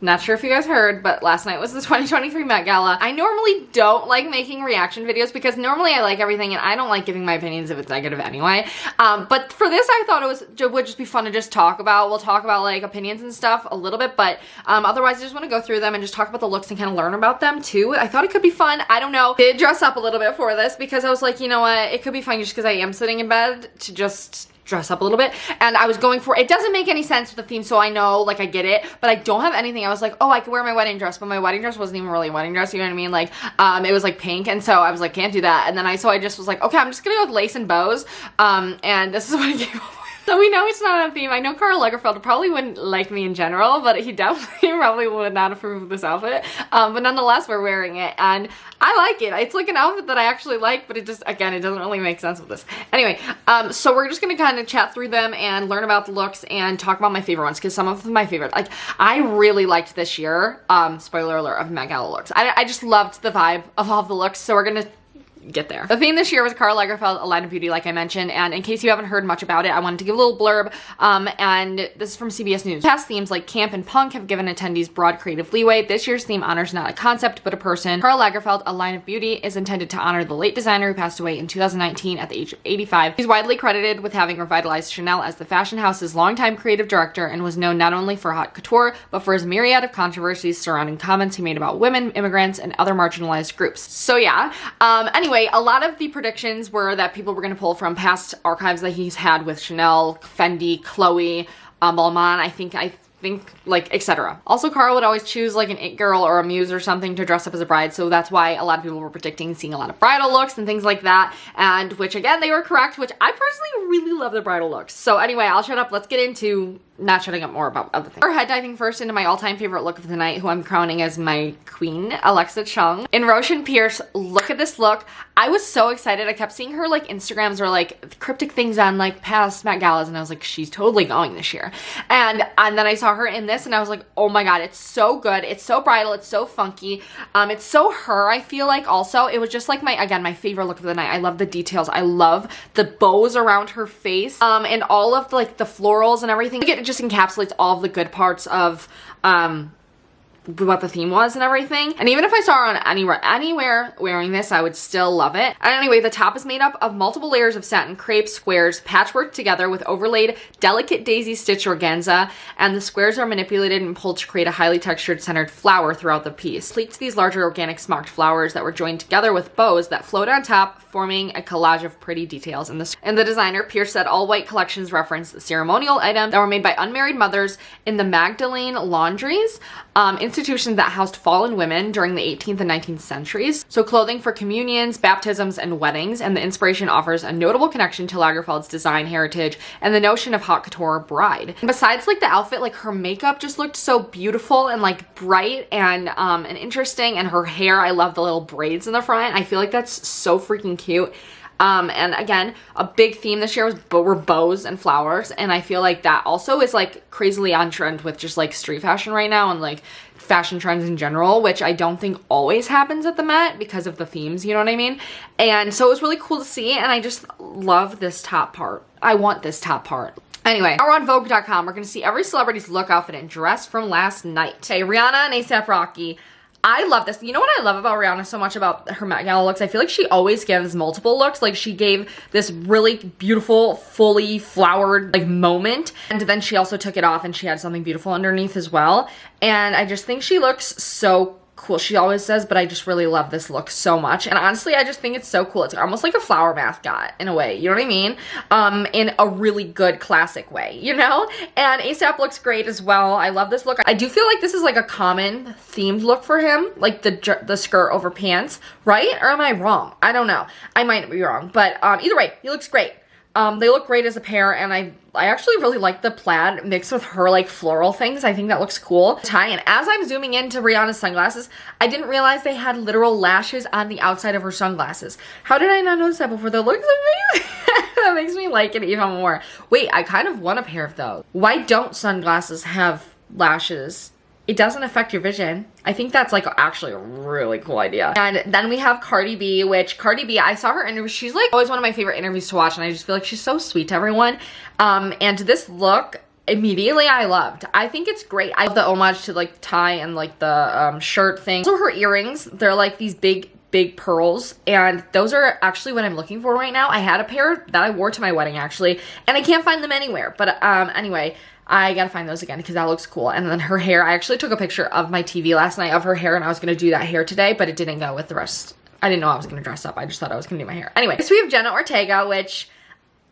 Not sure if you guys heard, but last night was the 2023 Met Gala. I normally don't like making reaction videos because normally I like everything and I don't like giving my opinions if it's negative anyway. But for this, I thought it would just be fun to just talk about. We'll talk about like opinions and stuff a little bit, but otherwise I just want to go through them and just talk about the looks and kind of learn about them too. I thought it could be fun. I don't know. Did dress up a little bit for this because I was like, you know what? It could be fun just because I am sitting in bed to just dress up a little bit, and I was going for, it doesn't make any sense with the theme, so I know, like, I get it, but I don't have anything. I was like, oh, I could wear my wedding dress, but my wedding dress wasn't even really a wedding dress, you know what I mean? Like, it was like pink, and so I was like, can't do that. And then I just was like, okay, I'm just gonna go with lace and bows, and this is what I came up with. So we know it's not a theme. I know Karl Lagerfeld probably wouldn't like me in general, but he definitely probably would not approve of this outfit. But nonetheless, we're wearing it, and I like it. It's like an outfit that I actually like, but it just, again, it doesn't really make sense with this. Anyway, so we're just gonna kind of chat through them and learn about the looks and talk about my favorite ones, because some of them are my favorite. Like, I really liked this year, spoiler alert, of Met Gala looks. I just loved the vibe of all of the looks, so we're gonna get there. The theme this year was Karl Lagerfeld, A Line of Beauty, like I mentioned, and in case you haven't heard much about it, I wanted to give a little blurb, and this is from CBS News. Past themes like camp and punk have given attendees broad creative leeway. This year's theme honors not a concept, but a person. Karl Lagerfeld, A Line of Beauty is intended to honor the late designer who passed away in 2019 at the age of 85. He's widely credited with having revitalized Chanel as the fashion house's longtime creative director, and was known not only for haute couture, but for his myriad of controversies surrounding comments he made about women, immigrants, and other marginalized groups. So yeah, anyway, a lot of the predictions were that people were going to pull from past archives that he's had with Chanel, Fendi, Chloe, Balmain, I think like, etc. Also, Karl would always choose like an it girl or a muse or something to dress up as a bride, so that's why a lot of people were predicting seeing a lot of bridal looks and things like that, and which again, they were correct, which I personally really love the bridal looks. So anyway, I'll shut up. Let's get into not shutting up more about other things. We're head diving first into my all-time favorite look of the night, who I'm crowning as my queen, Alexa Chung. In Roshan Pierce, look at this look. I was so excited. I kept seeing her like Instagrams or like cryptic things on like past Met Galas, and I was like, she's totally going this year. And then I saw her in this and I was like, oh my god, it's so good. It's so bridal, it's so funky. It's so her, I feel like. Also, it was just like my favorite look of the night. I love the details. I love the bows around her face, and all of like the florals and everything. It just encapsulates all of the good parts of what the theme was and everything. And even if I saw her on anywhere wearing this, I would still love it. And anyway, the top is made up of multiple layers of satin crepe squares patchworked together with overlaid delicate daisy stitch organza, and the squares are manipulated and pulled to create a highly textured centered flower throughout the piece. Pleats these larger organic smocked flowers that were joined together with bows that float on top, forming a collage of pretty details. And the designer, Pierce, said all white collections reference the ceremonial items that were made by unmarried mothers in the Magdalene laundries, institutions that housed fallen women during the 18th and 19th centuries. So clothing for communions, baptisms, and weddings, and the inspiration offers a notable connection to Lagerfeld's design heritage and the notion of haute couture bride. And besides like the outfit, like her makeup just looked so beautiful and like bright and interesting, and her hair, I love the little braids in the front. I feel like that's so freaking cute. And again, a big theme this year were bows and flowers, and I feel like that also is like crazily on trend with just like street fashion right now and like fashion trends in general, which I don't think always happens at the Met because of the themes, you know what I mean? And so it was really cool to see, and I just love this top part. I want this top part. Anyway, now we're on Vogue.com. We're gonna see every celebrity's look, outfit, and dress from last night. Okay, Rihanna and A$AP Rocky. I love this. You know what I love about Rihanna so much about her Met Gala looks? I feel like she always gives multiple looks. Like, she gave this really beautiful, fully flowered, like, moment. And then she also took it off and she had something beautiful underneath as well. And I just think she looks so cool. She always says, but I just really love this look so much. And honestly, I just think it's so cool. It's almost like a flower mascot in a way, you know what I mean? In a really good classic way, you know? And A$AP looks great as well. I love this look. I do feel like this is like a common themed look for him, like the skirt over pants, right? Or am I wrong? I don't know. I might be wrong, but either way, he looks great. They look great as a pair, and I actually really like the plaid mixed with her like floral things. I think that looks cool. Tie, and as I'm zooming into Rihanna's sunglasses, I didn't realize they had literal lashes on the outside of her sunglasses. How did I not notice that before? That looks amazing. That makes me like it even more. Wait, I kind of want a pair of those. Why don't sunglasses have lashes? It doesn't affect your vision. I think that's like actually a really cool idea. And then we have Cardi B, which Cardi B, I saw her interview. She's like always one of my favorite interviews to watch, and I just feel like she's so sweet to everyone. And this look immediately I loved. I think it's great. I love the homage to like tie and like the shirt thing. So her earrings, they're like these big pearls, and those are actually what I'm looking for right now. I had a pair that I wore to my wedding actually, and I can't find them anywhere. But anyway, I gotta find those again because that looks cool. And then her hair, I actually took a picture of my TV last night of her hair, and I was gonna do that hair today, but it didn't go with the rest. I didn't know I was gonna dress up. I just thought I was gonna do my hair. Anyway, so we have Jenna Ortega, which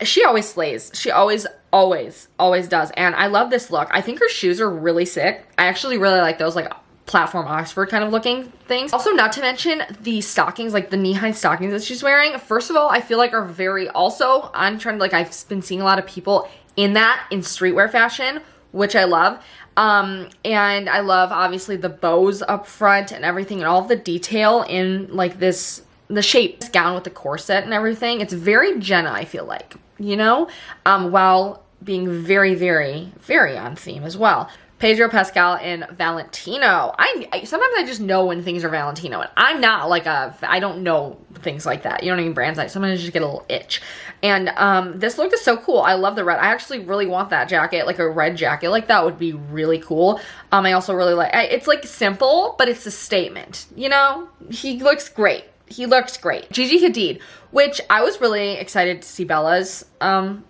she always slays. She always does. And I love this look. I think her shoes are really sick. I actually really like those like platform Oxford kind of looking things. Also, not to mention the stockings, like the knee-high stockings that she's wearing. First of all, I feel like are very also on trend. Like I've been seeing a lot of people in streetwear fashion, which I love. And I love obviously the bows up front and everything and all of the detail in like the shape, this gown with the corset and everything. It's very Jenna, I feel like, you know, while being very, very, very on theme as well. Pedro Pascal and Valentino. Sometimes I just know when things are Valentino, and I'm not like I don't know things like that. You know what I mean? Brands, like sometimes I just get a little itch. And this look is so cool. I love the red. I actually really want that jacket, like a red jacket like that would be really cool. I also really like, it's like simple, but it's a statement, you know? He looks great. He looks great. Gigi Hadid, which I was really excited to see Bella's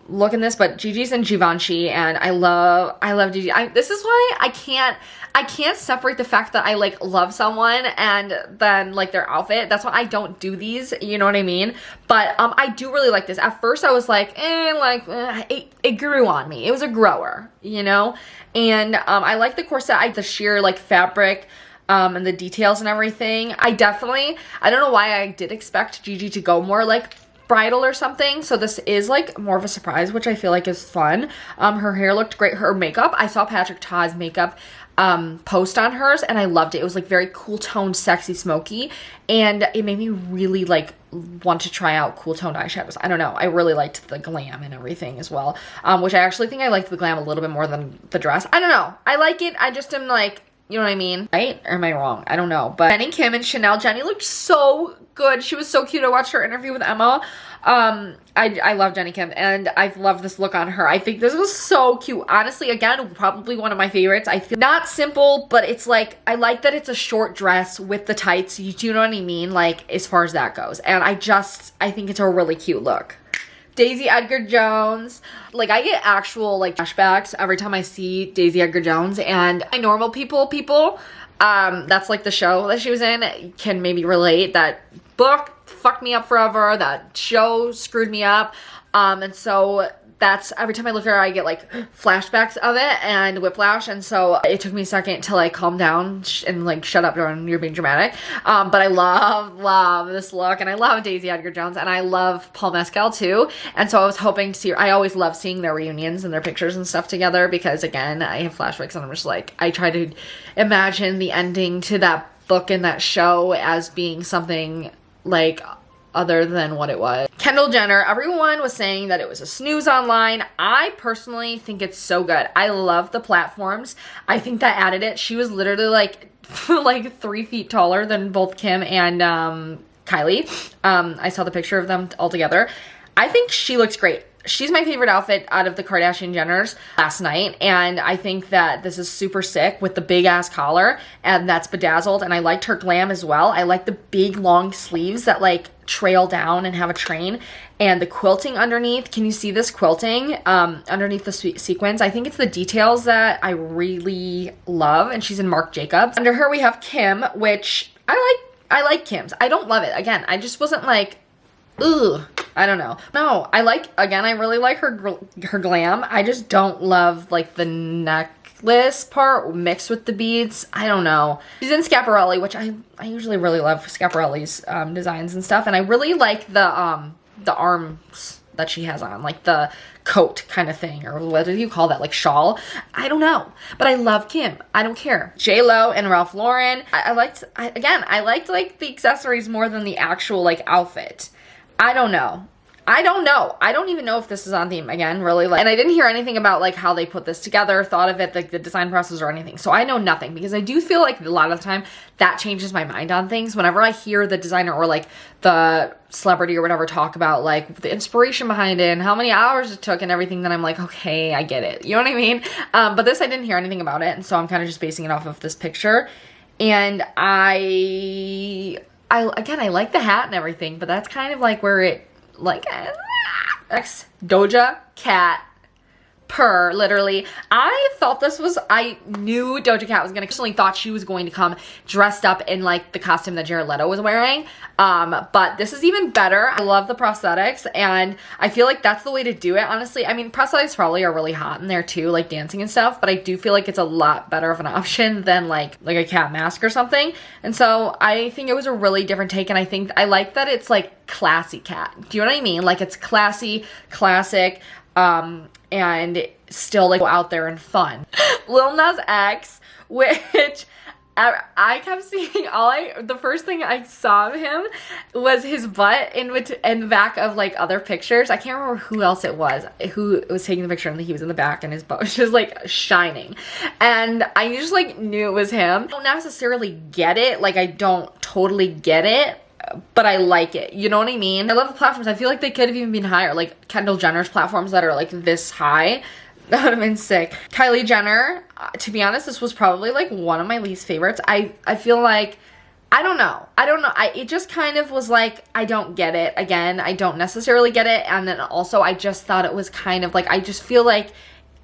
look in this, but Gigi's in Givenchy, and I love Gigi. This is why I can't separate the fact that I like love someone and then like their outfit. That's why I don't do these, you know what I mean? But I do really like this. At first I was like, it grew on me. It was a grower, you know? And I like the corset, the sheer like fabric, and the details and everything. I don't know why I did expect Gigi to go more like bridal or something, so this is like more of a surprise, which I feel like is fun. Her hair looked great. Her makeup, I saw Patrick Ta's makeup post on hers, and I loved it. It was like very cool toned, sexy, smoky, and it made me really like want to try out cool toned eyeshadows. I don't know, I really liked the glam and everything as well, which I actually think I liked the glam a little bit more than the dress. I don't know, I like it. I just am like, you know what I mean? Right? Or am I wrong? I don't know. But Jenny Kim and Chanel. Jenny looked so good. She was so cute. I watched her interview with Emma. I love Jenny Kim, and I love this look on her. I think this was so cute. Honestly, again, probably one of my favorites. I feel not simple, but it's like, I like that it's a short dress with the tights. You know what I mean? Like, as far as that goes. And I think it's a really cute look. Daisy Edgar Jones. Like, I get actual like flashbacks every time I see Daisy Edgar Jones, and my normal people, that's like the show that she was in, can maybe relate. That book fucked me up forever. That show screwed me up. And so that's, every time I look at her, I get like flashbacks of it and whiplash. And so it took me a second to like calm down and like, shut up, Jordan, you're being dramatic. But I love this look, and I love Daisy Edgar Jones, and I love Paul Mescal too. And so I was hoping to see her. I always love seeing their reunions and their pictures and stuff together, because again, I have flashbacks, and I'm just like, I try to imagine the ending to that book and that show as being something like other than what it was. Kendall Jenner, everyone was saying that it was a snooze online. I personally think it's so good. I love the platforms. I think that added it. She was literally like 3 feet taller than both Kim and Kylie. I saw the picture of them all together. I think she looks great. She's my favorite outfit out of the Kardashian Jenners last night, and I think that this is super sick with the big ass collar, and that's bedazzled, and I liked her glam as well. I like the big long sleeves that like trail down and have a train, and the quilting underneath. Can you see this quilting underneath the sequins? I think it's the details that I really love, and she's in Marc Jacobs. Under her we have Kim, which I like Kim's. I don't love it. Again, I just wasn't like, ugh, I don't know. No, I really like her glam. I just don't love like the necklace part mixed with the beads. I don't know. She's in Schiaparelli, which I usually really love Schiaparelli's designs and stuff, and I really like the arms that she has on, like the coat kind of thing, or what do you call that, like shawl? I don't know, but I love Kim. I don't care. J.Lo and Ralph Lauren. I liked like the accessories more than the actual like outfit. I don't know. I don't know. I don't even know if this is on theme again, really. Like, and I didn't hear anything about like how they put this together, thought of it, like the design process or anything. So I know nothing, because I do feel like a lot of the time that changes my mind on things. Whenever I hear the designer or like the celebrity or whatever talk about like the inspiration behind it and how many hours it took and everything, then I'm like, okay, I get it. You know what I mean? But this, I didn't hear anything about it. And so I'm kind of just basing it off of this picture. And I like the hat and everything, but that's kind of like where it, like, X Doja Cat purr, literally. I thought this was, I knew Doja Cat was gonna, personally thought she was going to come dressed up in like the costume that Jared Leto was wearing. But this is even better. I love the prosthetics, and I feel like that's the way to do it, honestly. I mean, prosthetics probably are really hot in there too, like dancing and stuff, but I do feel like it's a lot better of an option than like a cat mask or something. And so I think it was a really different take, and I think I like that it's like classy cat. Do you know what I mean? Like it's classy, classic, and still like out there and fun. Lil Nas X, which I kept seeing, the first thing I saw of him was his butt in the back of like other pictures. I can't remember who else it was who was taking the picture, and he was in the back and his butt was just like shining. And I just like knew it was him. I don't necessarily get it. Like I don't totally get it, but I like it. You know what I mean? I love the platforms. I feel like they could have even been higher. Like Kendall Jenner's platforms that are like this high. That would have been sick. Kylie Jenner, to be honest, this was probably like one of my least favorites. I feel like, I don't know. It just kind of was like, I don't get it. Again, I don't necessarily get it. And then also I just thought it was kind of like, I just feel like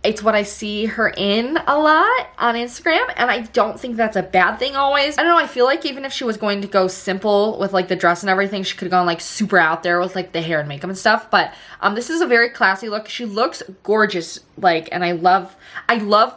it's what I see her in a lot on Instagram, and I don't think that's a bad thing always. I don't know, I feel like even if she was going to go simple with like the dress and everything, she could have gone like super out there with like the hair and makeup and stuff. But this is a very classy look. She looks gorgeous, like, and I love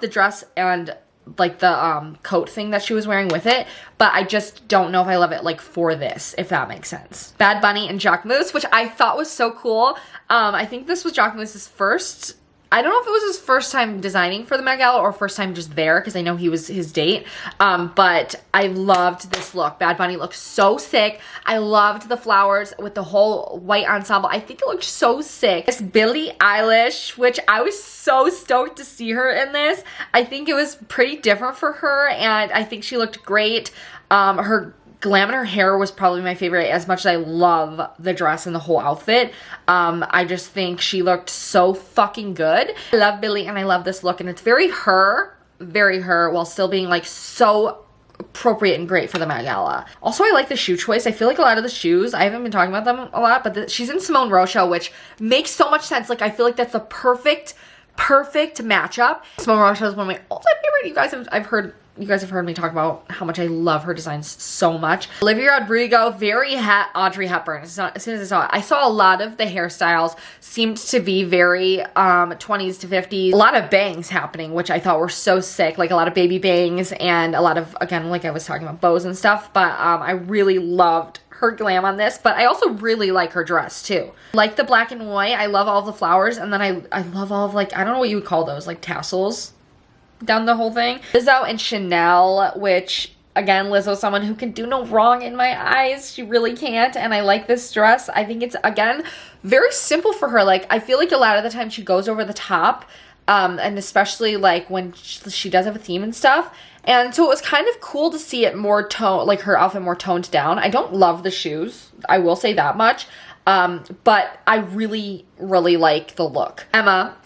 the dress and like the coat thing that she was wearing with it, but I just don't know if I love it like for this, if that makes sense. Bad Bunny and Jacquemus, which I thought was so cool. I think this was Jacquemus's first, I don't know if it was his first time designing for the Met Gala or first time just there, because I know he was his date. But I loved this look. Bad Bunny looks so sick. I loved the flowers with the whole white ensemble. I think it looked so sick. This Billie Eilish, which I was so stoked to see her in this. I think it was pretty different for her, and I think she looked great. Her glam in her hair was probably my favorite, as much as I love the dress and the whole outfit. I just think she looked so fucking good. I love Billie and I love this look, and it's very her, while still being like so appropriate and great for the Met Gala. Also, I like the shoe choice. I feel like a lot of the shoes, I haven't been talking about them a lot, but she's in Simone Rocha, which makes so much sense. Like I feel like that's the perfect matchup. Simone Rocha is one of my all-time favorite. You guys have heard me talk about how much I love her designs so much. Olivia Rodrigo, very Audrey Hepburn. As soon as I saw a lot of the hairstyles seemed to be very 20s to 50s. A lot of bangs happening, which I thought were so sick. Like a lot of baby bangs and a lot of, again, like I was talking about, bows and stuff. But I really loved her glam on this, but I also really like her dress too. Like the black and white, I love all of the flowers, and then I love all of like, I don't know what you would call those, like tassels down the whole thing. Lizzo and Chanel, which again, Lizzo's someone who can do no wrong in my eyes. She really can't, and I like this dress. I think it's, again, very simple for her. Like I feel like a lot of the time she goes over the top, and especially like when she does have a theme and stuff. And so it was kind of cool to see it more like her outfit more toned down. I don't love the shoes, I will say that much, but I really like the look. Emma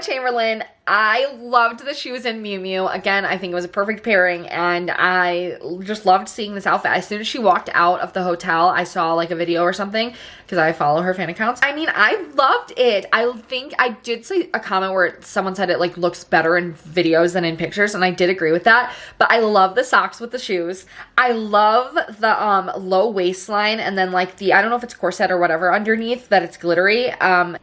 Chamberlain, I loved that she was in Miu Miu. Again, I think it was a perfect pairing, and I just loved seeing this outfit. As soon as she walked out of the hotel, I saw like a video or something, because I follow her fan accounts. I mean, I loved it. I think I did see a comment where someone said it like looks better in videos than in pictures, and I did agree with that. But I love the socks with the shoes. I love the low waistline, and then like the, I don't know if it's corset or whatever underneath, that it's glittery,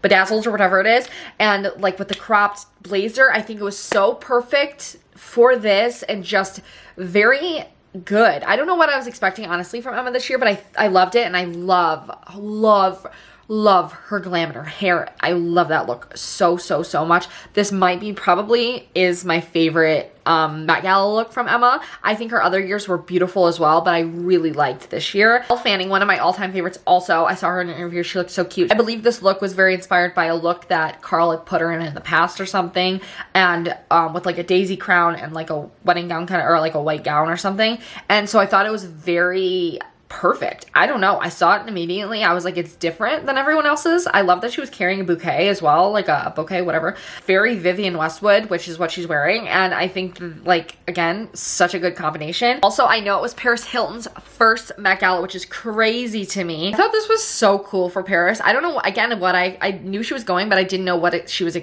bedazzled or whatever it is, and like with the cropped blazer. I think it was so perfect for this, and just very good. I don't know what I was expecting honestly from Emma this year, but I loved it, and I love love her glam and her hair. I love that look so, so, so much. This might be probably is my favorite Met Gala look from Emma. I think her other years were beautiful as well, but I really liked this year. Elle Fanning, one of my all-time favorites also. I saw her in an interview. She looked so cute. I believe this look was very inspired by a look that Carl had put her in the past or something, and with like a daisy crown and like a wedding gown kind of, or like a white gown or something. And so I thought it was very perfect. I don't know. I saw it immediately. I was like, it's different than everyone else's. I love that she was carrying a bouquet as well, like a bouquet, whatever. Very Vivienne Westwood, which is what she's wearing. And I think, like, again, such a good combination. Also, I know it was Paris Hilton's first Met Gala, which is crazy to me. I thought this was so cool for Paris. I don't know, again, what I knew she was going, but I didn't know what she was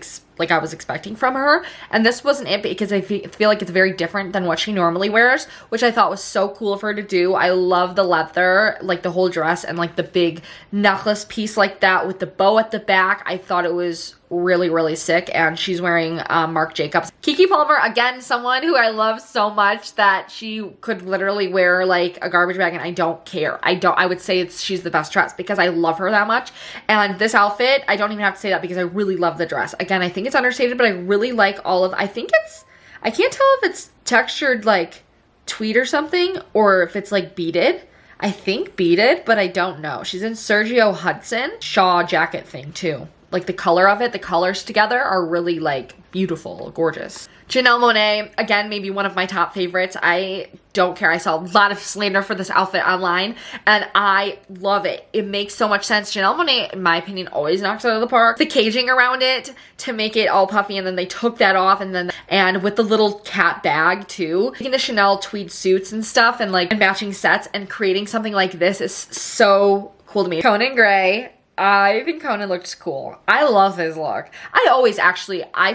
I was expecting from her. And this wasn't it, because I feel like it's very different than what she normally wears, which I thought was so cool of her to do. I love the leather, like the whole dress, and like the big necklace piece like that with the bow at the back. I thought it was really, really sick. And she's wearing Marc Jacobs. Keke Palmer, again, someone who I love so much that she could literally wear like a garbage bag and I don't care. I would say she's the best dressed because I love her that much. And this outfit, I don't even have to say that because I really love the dress. Again, I think it's understated, but I really like I can't tell if it's textured like tweed or something, or if it's like beaded. I think beaded, but I don't know. She's in Sergio Hudson Shaw jacket thing too. Like the color of it, the colors together are really like beautiful, gorgeous. Janelle Monáe, again, maybe one of my top favorites. I don't care. I saw a lot of slander for this outfit online and I love it. It makes so much sense. Janelle Monáe, in my opinion, always knocks it out of the park. The caging around it to make it all puffy, and then they took that off, and with the little cat bag too. Taking the Chanel tweed suits and stuff and like matching sets and creating something like this is so cool to me. Conan Gray. I think Conan looked cool. I love his look. I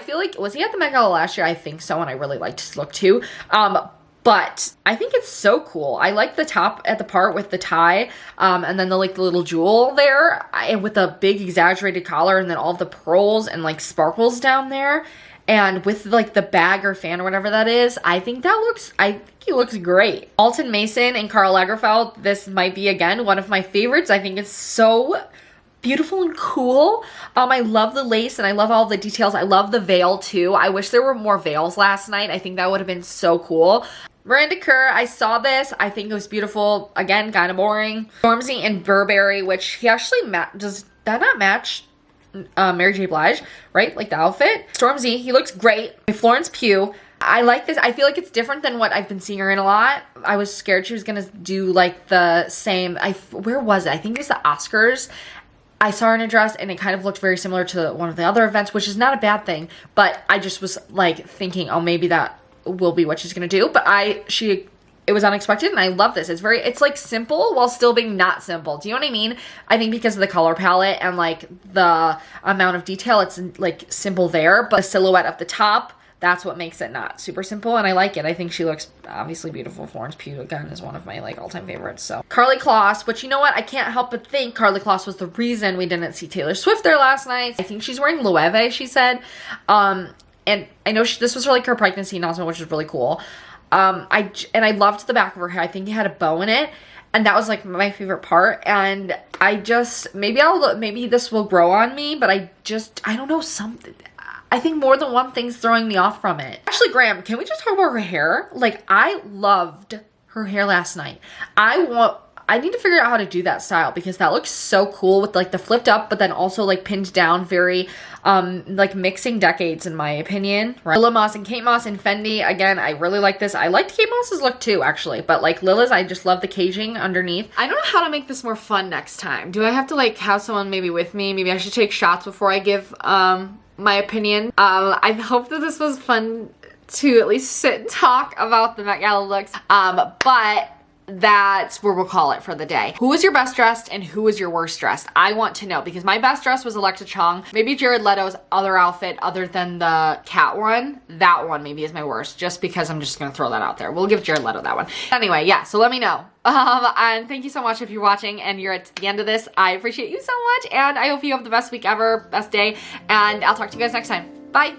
feel like, was he at the Met Gala last year? I think so, and I really liked his look too. But I think it's so cool. I like the top at the part with the tie, and then the little jewel there, and with the big exaggerated collar, and then all the pearls and like sparkles down there, and with like the bag or fan or whatever that is. I think he looks great. Alton Mason and Karl Lagerfeld. This might be, again, one of my favorites. I think it's so beautiful and cool. I love the lace and I love all the details. I love the veil too. I wish there were more veils last night. I think that would have been so cool. Miranda Kerr, I saw this. I think it was beautiful. Again, kind of boring. Stormzy and Burberry, which he actually does that not match Mary J. Blige, right? Like the outfit. Stormzy, he looks great. Florence Pugh. I like this. I feel like it's different than what I've been seeing her in a lot. I was scared she was gonna do like the same. Where was it? I think it was the Oscars. I saw her in a dress and it kind of looked very similar to one of the other events, which is not a bad thing, but I just was like thinking, oh, maybe that will be what she's gonna do. But it was unexpected and I love this. It's like simple while still being not simple. Do you know what I mean? I think because of the color palette and like the amount of detail, it's like simple there, but the silhouette of the top, that's what makes it not super simple, and I like it. I think she looks obviously beautiful. Florence Pugh, again, is one of my like all-time favorites. So Karlie Kloss, which, you know what, I can't help but think Karlie Kloss was the reason we didn't see Taylor Swift there last night. I think she's wearing Loewe, she said. And I know this was like her pregnancy announcement, which is really cool. I loved the back of her hair. I think it had a bow in it, and that was like my favorite part. And I just, maybe this will grow on me, but I don't know, something. I think more than one thing's throwing me off from it. Ashley Graham, can we just talk about her hair? Like, I loved her hair last night. I need to figure out how to do that style because that looks so cool with like the flipped up, but then also like pinned down, very like mixing decades in my opinion. Right? Lila Moss and Kate Moss and Fendi. Again, I really like this. I liked Kate Moss's look too, actually, but like Lila's, I just love the caging underneath. I don't know how to make this more fun next time. Do I have to like have someone maybe with me? Maybe I should take shots before I give my opinion. I hope that this was fun to at least sit and talk about the Met Gala looks, but that's where we'll call it for the day. Who was your best dressed and who was your worst dressed? I want to know because my best dress was Alexa Chung. Maybe Jared Leto's other outfit other than the cat one, that one maybe is my worst, just because I'm just gonna throw that out there. We'll give Jared Leto that one. Anyway, yeah, so let me know. And thank you so much if you're watching and you're at the end of this. I appreciate you so much, and I hope you have the best week ever, best day, and I'll talk to you guys next time. Bye.